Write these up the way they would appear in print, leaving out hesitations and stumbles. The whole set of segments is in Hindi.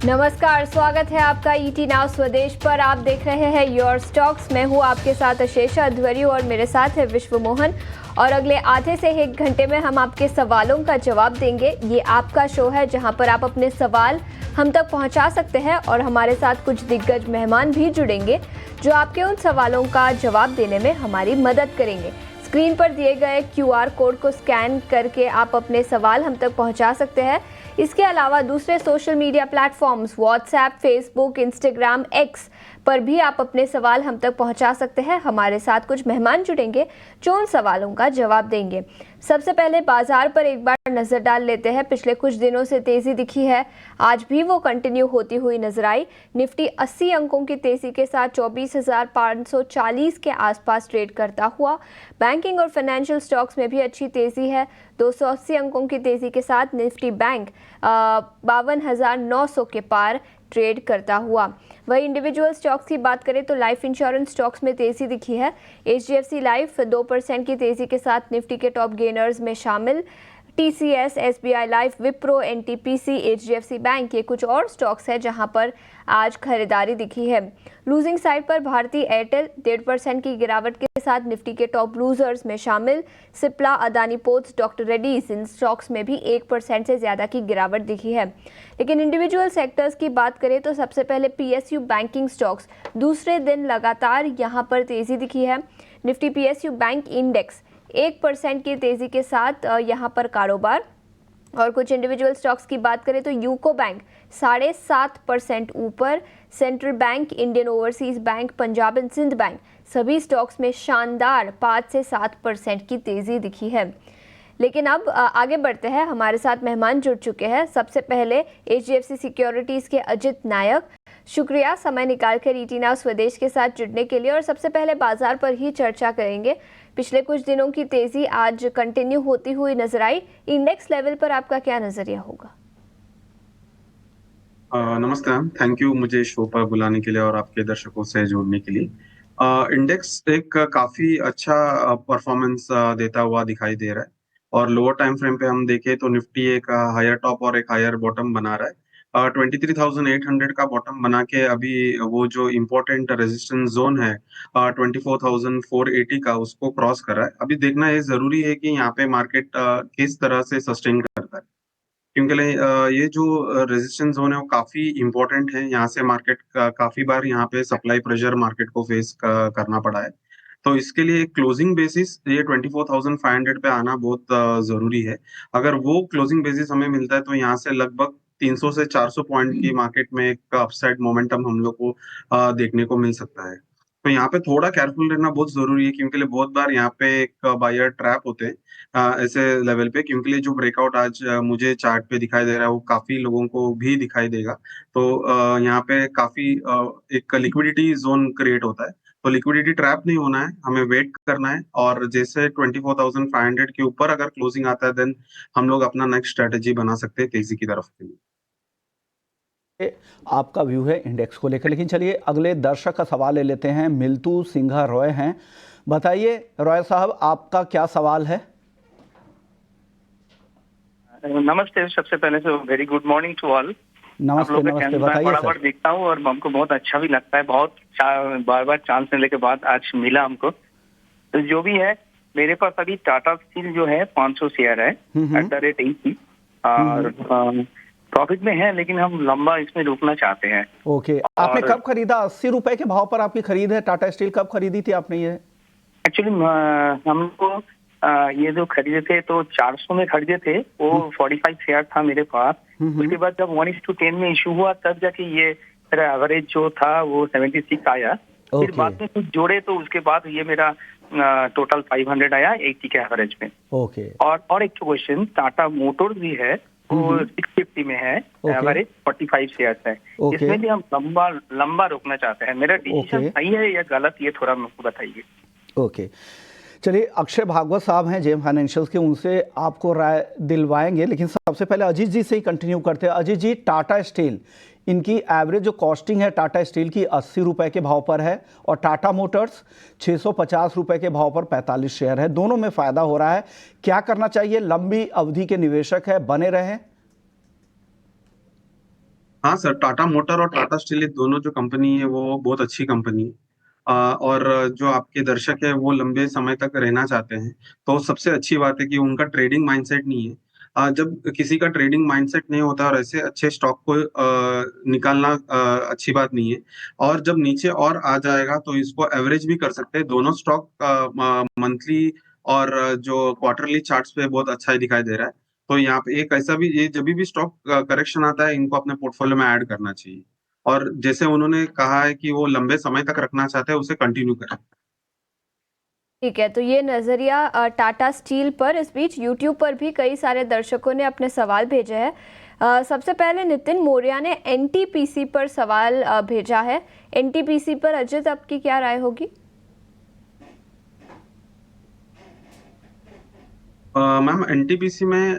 नमस्कार, स्वागत है आपका ईटी नाउ स्वदेश पर। आप देख रहे हैं योर स्टॉक्स। मैं हूं आपके साथ अशेषा अध्वर्यु और मेरे साथ है विश्व मोहन। और अगले आधे से 1 घंटे में हम आपके सवालों का जवाब देंगे। ये आपका शो है जहां पर आप अपने सवाल हम तक पहुंचा सकते हैं और हमारे साथ कुछ दिग्गज मेहमान भी जुड़ेंगे जो आपके उन सवालों का जवाब देने में हमारी मदद करेंगे। स्क्रीन पर दिए गए QR कोड को स्कैन करके आप अपने सवाल हम तक पहुंचा सकते हैं। इसके अलावा दूसरे social media platforms WhatsApp, Facebook, Instagram, x पर भी आप अपने सवाल हम तक पहुंचा सकते हैं। हमारे साथ कुछ मेहमान जुड़ेंगे जो उन सवालों का जवाब देंगे। सबसे पहले बाजार पर एक बार नजर डाल लेते हैं। पिछले कुछ दिनों से तेजी दिखी है, आज भी वो कंटिन्यू होती हुई नजर आई। निफ्टी 80 अंकों की तेजी के साथ 24,540 के आसपास ट्रेड करता हुआ। बैंकिंग और फाइनेंशियल स्टॉक्स में भी अच्छी तेजी है। 280 अंकों की तेजी के साथ निफ्टी बैंक 52,900 के पार ट्रेड करता हुआ। वही इंडिविजुअल स्टॉक्स की बात करें तो लाइफ इंश्योरेंस स्टॉक्स में तेजी दिखी है। HDFC लाइफ 2% की तेजी के साथ निफ्टी के टॉप गेनर्स में शामिल। TCS, SBI life, Wipro, NTPC, HDFC bank, ये कुछ और स्टॉक्स है जहां पर आज खरीदारी दिखी है। लूजिंग साइड पर भारतीय एयरटेल 1.5% की गिरावट के साथ निफ्टी के टॉप लूजर्स में शामिल। सिप्ला, अदानी पोर्ट्स, डॉक्टर रेड्डीज, इन स्टॉक्स में भी 1% से ज्यादा की गिरावट दिखी है। लेकिन इंडिविजुअल सेक्टर्स की बात करें तो सबसे पहले PSU बैंकिंग स्टॉक्स दूसरे दिन लगातार यहां पर तेजी दिखी है। निफ्टी PSU बैंक इंडेक्स 1% की तेजी के साथ यहां पर कारोबार। और कुछ इंडिविजुअल स्टॉक्स की बात करें तो यूको बैंक 7.5% ऊपर। Central bank, Indian Overseas bank, Punjab and Sind bank, सभी स्टॉक्स में शानदार 5 से 7% की तेजी दिखी है। लेकिन अब आगे बढ़ते हैं। हमारे साथ मेहमान जुड़ चुके हैं। सबसे पहले HDFC सिक्योरिटीज के अजित नायक, शुक्रिया समय निकालकर ईटी नाउ स्वदेश के साथ जुड़ने के लिए। और सबसे पहले बाजार पर ही चर्चा करेंगे। पिछले कुछ दिनों की तेजी आज कंटिन्यू होती हुई नजर आई। इंडेक्स लेवल पर आपका क्या नजरिया होगा? नमस्ते मैम, थैंक यू मुझे शो पर बुलाने के लिए और आपके दर्शकों से जोड़ने के लिए। इंडेक्स एक काफी अच्छा परफॉर्मेंस देता हुआ दिखाई दे रहा है। और लोअर टाइम फ्रेम पे हम देखें तो निफ्टी एक हायर टॉप और एक हायर बॉटम बना रहा है। 23,800 का बॉटम बना के अभी वो जो इम्पोर्टेंट रेजिस्टेंस जोन है 24,480 का, उसको क्रॉस कर रहा है। अभी देखना ये जरूरी है कि यहाँ पे मार्केट किस तरह से सस्टेन करता है, क्योंकि ये जो रेजिस्टेंस जोन है वो काफी इंपॉर्टेंट है। यहाँ से मार्केट काफी बार यहाँ पे सप्लाई प्रेशर मार्केट को फेस करना पड़ा है। तो इसके लिए क्लोजिंग बेसिस ये 24,500 पे आना बहुत जरूरी है। अगर वो क्लोजिंग बेसिस हमें मिलता है तो यहाँ से लगभग 300 से 400 पॉइंट की मार्केट में एक अपसाइड मोमेंटम हम लोग को देखने को मिल सकता है। तो यहाँ पे थोड़ा केयरफुल रहना बहुत जरूरी है, क्योंकि बहुत बार यहाँ पे एक बायर ट्रैप होते हैं ऐसे लेवल पे। क्योंकि जो ब्रेकआउट आज मुझे चार्ट पे दिखाई दे रहा है वो काफी लोगों को भी दिखाई देगा। तो यहाँ पे काफी एक लिक्विडिटी जोन क्रिएट होता है। तो लिक्विडिटी ट्रैप नहीं होना है, हमें वेट करना है। और जैसे 24,500 के ऊपर अगर क्लोजिंग आता है देन हम लोग अपना नेक्स्ट स्ट्रेटेजी बना सकते हैं तेजी की तरफ के लिए। आपका व्यू है इंडेक्स को लेकर। लेकिन चलिए अगले दर्शक का सवाल ले लेते हैं। मिल्तू सिंघा रॉय हैं। बताइए रॉय साहब, आपका क्या सवाल है? नमस्ते। सबसे पहले तो very good morning to all. नमस्ते नमस्ते, बताइए बराबर देखता हूँ और हमको बहुत अच्छा भी लगता है। बहुत बार बार चांस मिलने के बाद आज मिला हमको। तो जो भी है, मेरे पास अभी टाटा स्टील जो है 500 शेयर है @80 और प्रॉफिट में है, लेकिन हम लंबा इसमें रुकना चाहते हैं। ओके, आपने कब खरीदा? 80 रुपए के भाव पर आपकी खरीद है टाटा स्टील। कब खरीदी थी आपने ये? एक्चुअली हमको ये जो खरीदे थे तो 400 में खरीदे थे। वो 45 शेयर था मेरे पास। उसके बाद जब 1:10 में इशू हुआ तब जाके ये मेरा एवरेज जो था वो 76 आया। फिर बाद में कुछ जोड़े तो उसके बाद ये मेरा टोटल 500 आया 80 के एवरेज में। ओके। और एक क्वेश्चन, टाटा मोटर्स भी है वो 650 में है, एवरेज 45 शेयर है। इसमें भी हम लंबा रोकना चाहते हैं। मेरा डिसीजन सही है या गलत, ये थोड़ा मुझको बताइए। ओके, चलिए अक्षय भागवत साहब हैं जेम फाइनेंशियल के, उनसे आपको राय दिलवाएंगे। लेकिन सबसे पहले अजीत जी से ही कंटिन्यू करते हैं। अजीत जी, टाटा स्टील, इनकी एवरेज जो कॉस्टिंग है टाटा स्टील की 80 रुपए के भाव पर है और टाटा मोटर्स 650 रुपए के भाव पर 45 शेयर है। दोनों में फायदा हो रहा है। क्या करना चाहिए? लंबी अवधि के निवेशक है, बने रहें? हाँ सर, टाटा मोटर और टाटा स्टील ये दोनों जो कंपनी है वो बहुत अच्छी कंपनी है। और जो आपके दर्शक है वो लंबे समय तक रहना चाहते हैं, तो सबसे अच्छी बात है कि उनका ट्रेडिंग माइंडसेट नहीं है। जब किसी का ट्रेडिंग माइंडसेट नहीं होता और ऐसे अच्छे स्टॉक को निकालना अच्छी बात नहीं है। और जब नीचे और आ जाएगा तो इसको एवरेज भी कर सकते हैं। दोनों स्टॉक मंथली और जो क्वार्टरली चार्ट्स पे बहुत अच्छा ही दिखाई दे रहा है। तो यहाँ पे एक ऐसा भी, ये जब भी स्टॉक करेक्शन आता है इनको अपने पोर्टफोलियो में ऐड करना चाहिए। और जैसे उन्होंने कहा है कि वो लंबे समय तक रखना चाहते हैं, उसे कंटिन्यू करें। ठीक है, तो ये नज़रिया टाटा स्टील पर। इस बीच यूट्यूब पर भी कई सारे दर्शकों ने अपने सवाल भेजे हैं। सबसे पहले नितिन मौर्य ने एनटीपीसी पर सवाल भेजा है। एनटीपीसी पर अजित, आपकी क्या राय होगी? मैम, एनटीपीसी में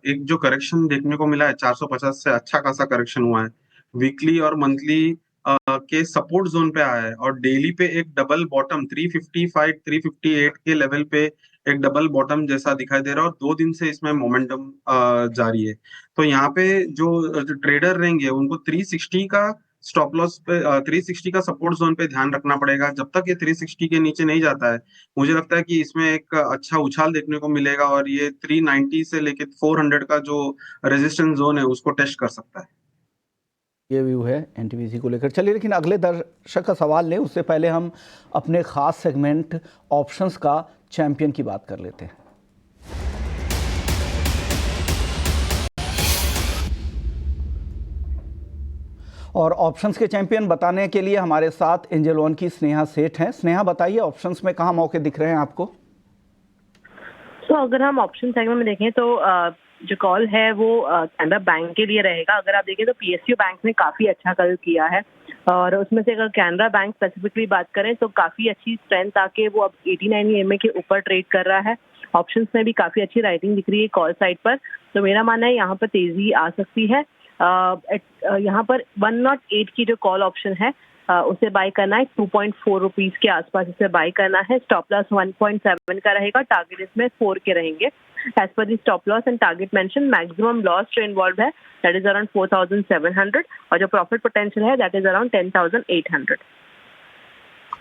एक जो करेक्शन देखने को मिला है 450 से अच्छा खासा करेक्शन हुआ है। वीकली और मंथली के सपोर्ट जोन पे आया है और डेली पे एक डबल बॉटम 355 358 के लेवल पे एक डबल बॉटम जैसा दिखाई दे रहा है और 2 दिन से इसमें मोमेंटम जारी है। तो यहाँ पे जो ट्रेडर रहेंगे उनको 360 का स्टॉप लॉस पे 360 का सपोर्ट जोन पे ध्यान रखना पड़ेगा। जब तक ये 360 के नीचे नहीं जाता है, मुझे लगता है कि इसमें एक अच्छा उछाल देखने को मिलेगा और ये 390 से लेके 400 का जो रेजिस्टेंस जोन है उसको टेस्ट कर सकता है। ये व्यू है एनटीपीसी को लेकर। चलिए, लेकिन अगले दर्शक का सवाल लें उससे पहले हम अपने खास सेगमेंट ऑप्शंस का चैंपियन की बात कर लेते हैं। और ऑप्शंस के चैंपियन बताने के लिए हमारे साथ एंजल वन की स्नेहा सेठ हैं। स्नेहा, बताइए ऑप्शंस में कहाँ मौके दिख रहे हैं आपको? तो अगर हम ऑप्शन सेगमेंट में देखें तो जो कॉल है वो कैनरा बैंक के लिए रहेगा। अगर आप देखें तो पीएसयू बैंक ने काफी अच्छा कल किया है और उसमें से अगर कैनरा बैंक स्पेसिफिकली बात करें तो काफी अच्छी स्ट्रेंथ आके वो अब 89 EMA के ऊपर ट्रेड कर रहा है। ऑप्शंस में भी काफी अच्छी राइटिंग दिख रही है कॉल साइड पर, तो मेरा मानना है यहाँ पर तेजी आ सकती है। यहाँ पर 108 की जो कॉल ऑप्शन है उसे बाय करना है। 2.4 रुपीज के आसपास इसे बाय करना है। स्टॉप लॉस 1.7 का रहेगा, टारगेट इसमें 4 के रहेंगे। एज पर the stop loss and target mention, maximum loss जो इन्वॉल्व है दैट इज अराउंड 4,700 और जो प्रॉफिट पोटेंशियल है दैट इज अराउंड 10,800।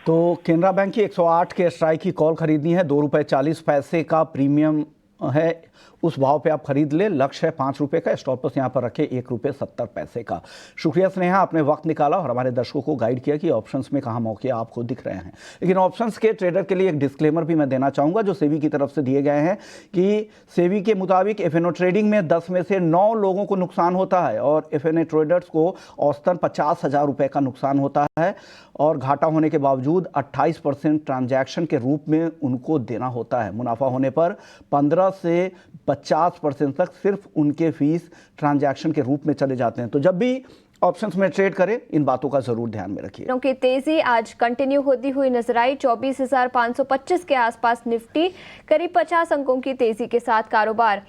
तो केनरा बैंक की 108 के स्ट्राइक की कॉल खरीदनी है। 2 रुपये 40 पैसे का प्रीमियम है, उस भाव पे आप खरीद ले। लक्ष्य है 5 रुपये का। स्टॉप लॉस यहाँ पर रखे 1 रुपये 70 पैसे का। शुक्रिया स्नेहा, आपने वक्त निकाला और हमारे दर्शकों को गाइड किया कि ऑप्शंस में कहाँ मौके आपको दिख रहे हैं। लेकिन ऑप्शंस के ट्रेडर के लिए एक डिस्क्लेमर भी मैं देना चाहूँगा जो सेबी की तरफ से दिए गए हैं कि सेबी के मुताबिक एफएनओ ट्रेडिंग में 10 में से 9 लोगों को नुकसान होता है और एफएनओ ट्रेडर्स को औसतन 50,000 रुपये का नुकसान होता है और घाटा होने के बावजूद 28% ट्रांजैक्शन के रूप में उनको देना होता है। मुनाफा होने पर 15 से 50% तक सिर्फ उनके फीस ट्रांजैक्शन के रूप में चले जाते हैं। तो जब भी ऑप्शंस में ट्रेड करें इन बातों का जरूर ध्यान में रखिए। क्योंकि तेजी आज कंटिन्यू होती हुई नजर आई। 24,525 के आसपास निफ्टी, करीब 50 अंकों की तेजी के साथ कारोबार।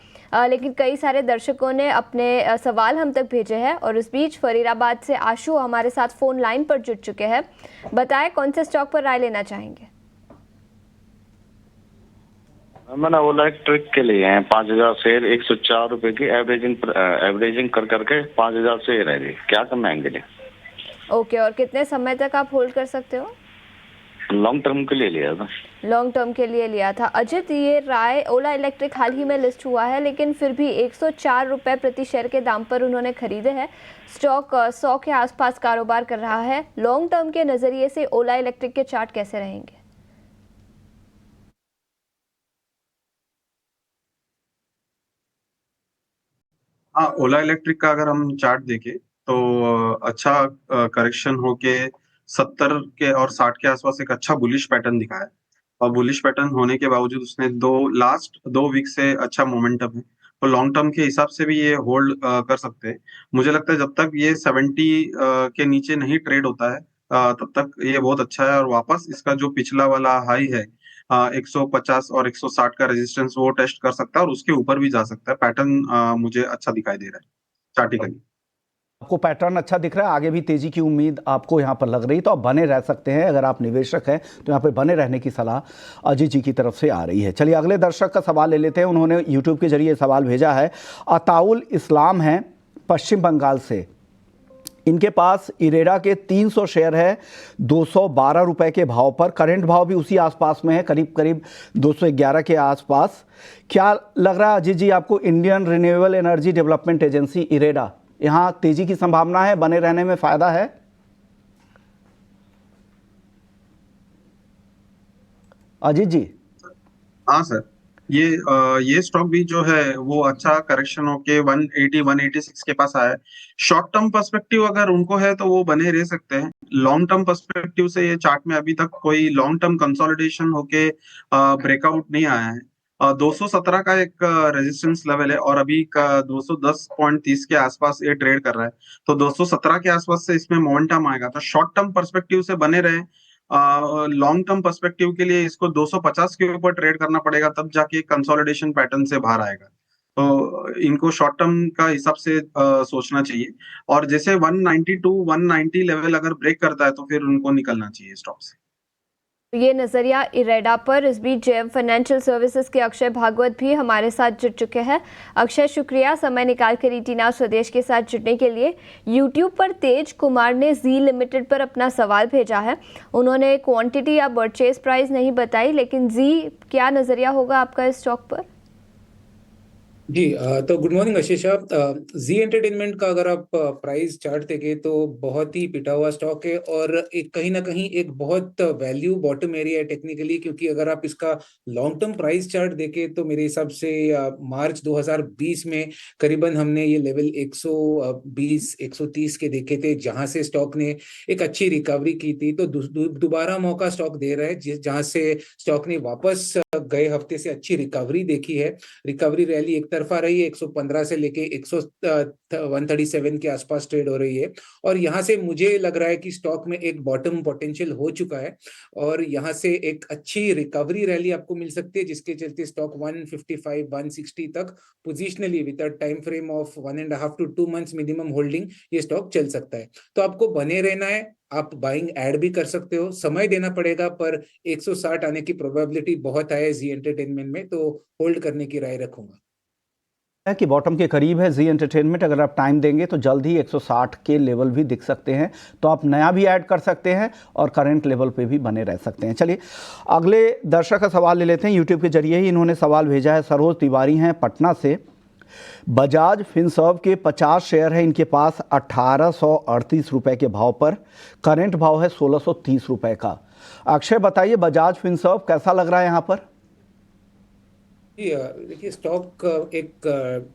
लेकिन कई सारे दर्शकों ने अपने सवाल हम तक भेजे हैं और इस बीच फरीदाबाद से आशु हमारे साथ फोन लाइन पर जुड़ चुके हैं। बताएं कौन से स्टॉक पर राय लेना चाहेंगे? मैंने ओला इलेक्ट्रिक के लिए हैं 5,000 शेयर, 104 रुपए की एवरेजिंग कर करके 5,000 शेयर है जी। क्या करना है इनके लिए? ओके, और कितने समय तक आप होल्ड कर सकते हो? लॉन्ग टर्म के लिए लिया था। लॉन्ग टर्म के लिए लिया था। अजित, ये राय ओला इलेक्ट्रिक हाल ही में लिस्ट हुआ है लेकिन फिर भी 104 रुपये प्रति शेयर के दाम पर उन्होंने खरीदे हैं। स्टॉक 100 के आसपास कारोबार कर रहा है। लॉन्ग टर्म के नज़रिए से ओला इलेक्ट्रिक के चार्ट कैसे रहेंगे? हाँ, ओला इलेक्ट्रिक का अगर हम चार्ट देखें तो अच्छा करेक्शन होके 70 के और 60 के आसपास एक अच्छा बुलिश पैटर्न दिखा है और बुलिश पैटर्न होने के बावजूद उसने लास्ट 2 वीक से अच्छा मोमेंटम है। तो लॉन्ग टर्म के हिसाब से भी ये होल्ड कर सकते हैं। मुझे लगता है जब तक ये 70 के नीचे नहीं ट्रेड होता है तब तक ये बहुत अच्छा है और वापस इसका जो पिछला वाला हाई है 150 और 160 का रेजिस्टेंस वो टेस्ट कर सकता है और उसके ऊपर भी जा सकता है। पैटर्न मुझे अच्छा दिखाई दे रहा है चार्टिकली। आपको पैटर्न अच्छा दिख रहा है, आगे भी तेजी की उम्मीद आपको यहाँ पर लग रही है तो आप बने रह सकते हैं। अगर आप निवेशक हैं तो यहाँ पर बने रहने की सलाह अजीत जी की तरफ से आ रही है। चलिए अगले दर्शक का सवाल ले लेते हैं। उन्होंने यूट्यूब के जरिए सवाल भेजा है। अताउल इस्लाम हैं पश्चिम बंगाल से। इनके पास इरेडा के 300 शेयर है 212 रुपए के भाव पर। करंट भाव भी उसी आसपास में है, करीब करीब 211 के आसपास। क्या लग रहा है अजीत जी आपको, Indian renewable energy development agency IREDA, यहाँ तेजी की संभावना है, बने रहने में फायदा है? अजीत जी। हाँ सर, ये स्टॉक भी जो है वो अच्छा करेक्शन होके 180 186 के पास आया है। शॉर्ट टर्म पर्सपेक्टिव अगर उनको है तो वो बने रह सकते हैं। लॉन्ग टर्म पर्सपेक्टिव से ये चार्ट में अभी तक कोई लॉन्ग टर्म कंसोलिडेशन होके ब्रेकआउट नहीं आया है। 217 का एक रेजिस्टेंस लेवल है और अभी का 210.30 के आसपास ये ट्रेड कर रहा है, तो 217 के आसपास से इसमें मोमेंटम आएगा। तो शॉर्ट टर्म पर्सपेक्टिव से बने रहे। लॉन्ग टर्म पर्सपेक्टिव के लिए इसको 250 के ऊपर ट्रेड करना पड़ेगा, तब जाके कंसोलिडेशन पैटर्न से बाहर आएगा। तो इनको शॉर्ट टर्म का हिसाब से सोचना चाहिए। और जैसे 192 190 लेवल अगर ब्रेक करता है तो फिर उनको निकलना चाहिए स्टॉक से। ये नजरिया इरेडा पर। इस बीच जेएम फाइनेंशियल सर्विसेज के अक्षय भागवत भी हमारे साथ जुड़ चुके हैं। अक्षय, शुक्रिया समय निकाल कर ईटी नाउ स्वदेश के साथ जुड़ने के लिए। यूट्यूब पर तेज कुमार ने जी लिमिटेड पर अपना सवाल भेजा है। उन्होंने क्वांटिटी या परचेज प्राइस नहीं बताई, लेकिन जी क्या नजरिया होगा आपका इस स्टॉक पर? जी, तो गुड मॉर्निंग आशीष साहब। जी एंटरटेनमेंट का अगर आप प्राइस चार्ट देखें तो बहुत ही पिटा हुआ स्टॉक है और एक कहीं ना कहीं एक बहुत वैल्यू बॉटम एरिया है टेक्निकली, क्योंकि अगर आप इसका लॉन्ग टर्म प्राइस चार्ट देखें तो मेरे हिसाब से मार्च 2020 में करीबन हमने ये लेवल 120 130 के देखे थे, जहां से स्टॉक ने एक अच्छी रिकवरी की थी। तो दोबारा मौका स्टॉक दे रहा है, जहां से स्टॉक ने वापस गए हफ्ते से अच्छी रिकवरी देखी है। रिकवरी रैली एक तरफा रही है, 115 से लेके 137 के आसपास ट्रेड हो रही है और यहां से मुझे लग रहा है कि स्टॉक में एक बॉटम पोटेंशियल हो चुका है और यहां से एक अच्छी रिकवरी रैली आपको मिल सकती है, जिसके चलते स्टॉक 155 160 तक positionally with a time frame of 1.5 to 2 months minimum holding ये स्टॉक चल सकता है। तो आपको बने रहना है, आप बाइंग ऐड भी कर सकते हो, समय देना पड़ेगा, पर 160 आने की प्रोबेबिलिटी बहुत है जी एंटरटेनमेंट में, तो होल्ड करने की राय रखूंगा। है कि बॉटम के करीब है जी एंटरटेनमेंट। अगर आप टाइम देंगे तो जल्द ही 160 के लेवल भी दिख सकते हैं, तो आप नया भी ऐड कर सकते हैं और करंट लेवल पे भी बने रह सकते हैं। चलिए अगले दर्शक का सवाल ले लेते हैं। यूट्यूब के जरिए ही इन्होंने सवाल भेजा है। सरोज तिवारी हैं पटना से। बजाज फिनसर्व के 50 शेयर है इनके पास 1838 रुपए के भाव पर। करंट भाव है 1630 रुपए का। अक्षय बताइए, बजाज फिनसर्व कैसा लग रहा है यहाँ पर? देखिए, स्टॉक एक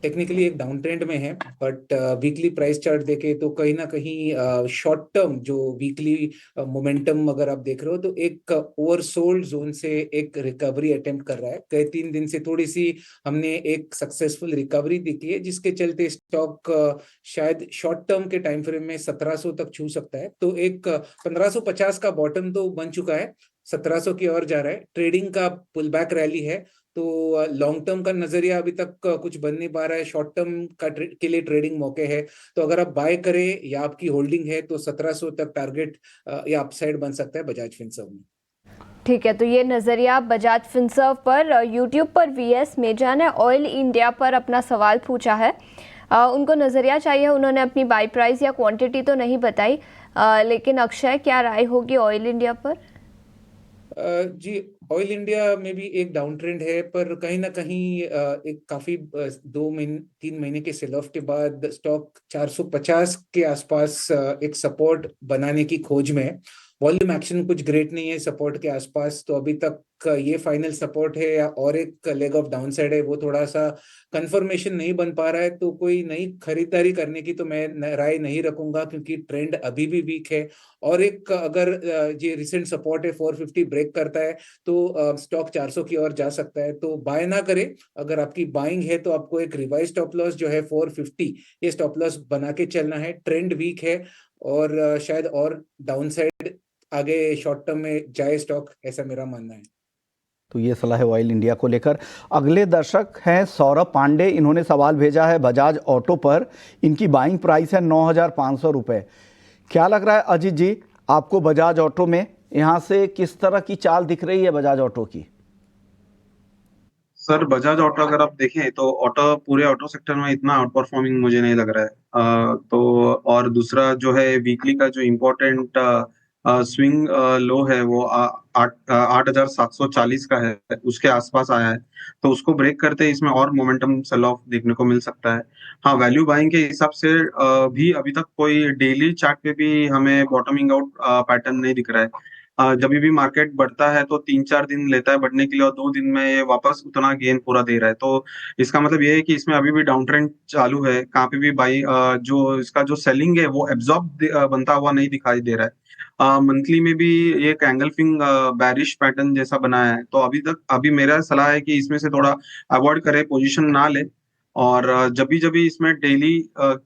टेक्निकली एक डाउन ट्रेंड में है, बट वीकली प्राइस चार्ट देखे तो कहीं ना कहीं शॉर्ट टर्म जो वीकली मोमेंटम अगर आप देख रहे हो तो एक ओवरसोल्ड जोन से एक रिकवरी अटेम्प्ट कर रहा है। कई 3 दिन से थोड़ी सी हमने एक सक्सेसफुल रिकवरी देखी है, जिसके चलते स्टॉक शायद शॉर्ट टर्म के टाइम फ्रेम में 1700 तक छू सकता है। तो एक 1550 का बॉटम तो बन चुका है, 1700 की ओर जा रहा है। ट्रेडिंग का पुल बैक रैली है, तो लॉन्ग टर्म का नजरिया अभी तक कुछ बन नहीं पा रहा है। शॉर्ट टर्म के लिए ट्रेडिंग मौके है, तो अगर आप बाय करें या आपकी होल्डिंग है तो 1700 तक टारगेट या अपसाइड बन सकता है बजाज फिनसर्व में। ठीक है, तो ये नजरिया बजाज फिनसर्व पर। यूट्यूब पर वीएस मेजा ने ऑयल इंडिया पर अपना सवाल पूछा है। उनको नजरिया चाहिए, उन्होंने अपनी बाय प्राइस या क्वांटिटी तो नहीं बताई, लेकिन अक्षय क्या राय होगी ऑयल इंडिया पर? जी, ऑयल इंडिया में भी एक डाउन ट्रेंड है, पर कहीं ना कहीं एक काफी 3 महीने के सेल ऑफ के बाद स्टॉक 450 के आसपास एक सपोर्ट बनाने की खोज में है। वॉल्यूम एक्शन कुछ ग्रेट नहीं है सपोर्ट के आसपास, तो अभी तक ये फाइनल सपोर्ट है या और एक लेग ऑफ डाउन साइड है, वो थोड़ा सा कंफर्मेशन नहीं बन पा रहा है। तो कोई नई खरीदारी करने की तो मैं राय नहीं रखूंगा, क्योंकि ट्रेंड अभी भी वीक है। और एक अगर ये रिसेंट सपोर्ट है 450 ब्रेक करता है तो स्टॉक 400 की ओर जा सकता है, तो बाय ना करें। अगर आपकी बाइंग है तो आपको एक रिवाइज स्टॉप लॉस जो है 450, ये स्टॉप लॉस बना के चलना है। ट्रेंड वीक है और शायद और डाउन साइड आगे शॉर्ट टर्म में जाए स्टॉक, ऐसा मेरा मानना है। तो ये सलाह है ऑयल इंडिया को लेकर। अगले दर्शक हैं सौरभ पांडे। इन्होंने सवाल भेजा है बजाज ऑटो पर। इनकी बाइंग प्राइस है 9500 रुपये। क्या लग रहा है अजीत जी आपको बजाज ऑटो में, यहाँ से किस तरह की चाल दिख रही है बजाज ऑटो की? सर बजाज ऑटो अगर आप देखें तो ऑटो पूरे ऑटो सेक्टर में इतना आउट परफॉर्मिंग मुझे नहीं लग रहा है। तो और दूसरा जो है वीकली का जो इम्पोर्टेंट स्विंग लो है वो 8,740 का है, उसके आसपास आया है। तो उसको ब्रेक करते ही इसमें और मोमेंटम सेल ऑफ देखने को मिल सकता है। हाँ, वैल्यू बाइंग के हिसाब से भी अभी तक कोई डेली चार्ट पे भी हमें बॉटमिंग आउट पैटर्न नहीं दिख रहा है। जब भी मार्केट बढ़ता है तो 3-4 दिन लेता है बढ़ने के लिए और 2 दिन में ये वापस उतना गेन पूरा दे रहा है। तो इसका मतलब ये है कि इसमें अभी भी डाउन ट्रेंड चालू है। कहाँ पे भी बाई जो इसका जो सेलिंग है वो एब्जॉर्ब बनता हुआ नहीं दिखाई दे रहा है। मंथली में भी ये एक एंगल्फिंग बैरिश पैटर्न जैसा बना है। तो अभी मेरा सलाह है कि इसमें से थोड़ा अवॉइड करे, पोजीशन ना ले। और जब भी इसमें डेली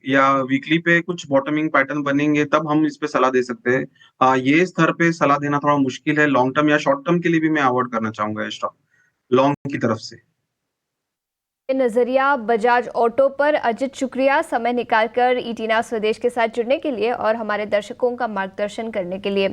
या वीकली पे कुछ बॉटमिंग पैटर्न बनेंगे तब हम इस पे सलाह दे सकते हैं। ये स्तर पे सलाह देना थोड़ा मुश्किल है। लॉन्ग टर्म या शॉर्ट टर्म के लिए भी मैं अवॉइड करना चाहूंगा ये स्टॉक लॉन्ग की तरफ से। नजरिया बजाज ऑटो पर। अजित, शुक्रिया समय निकालकर ईटीना स्वदेश के साथ जुड़ने के लिए और हमारे दर्शकों का मार्गदर्शन करने के लिए।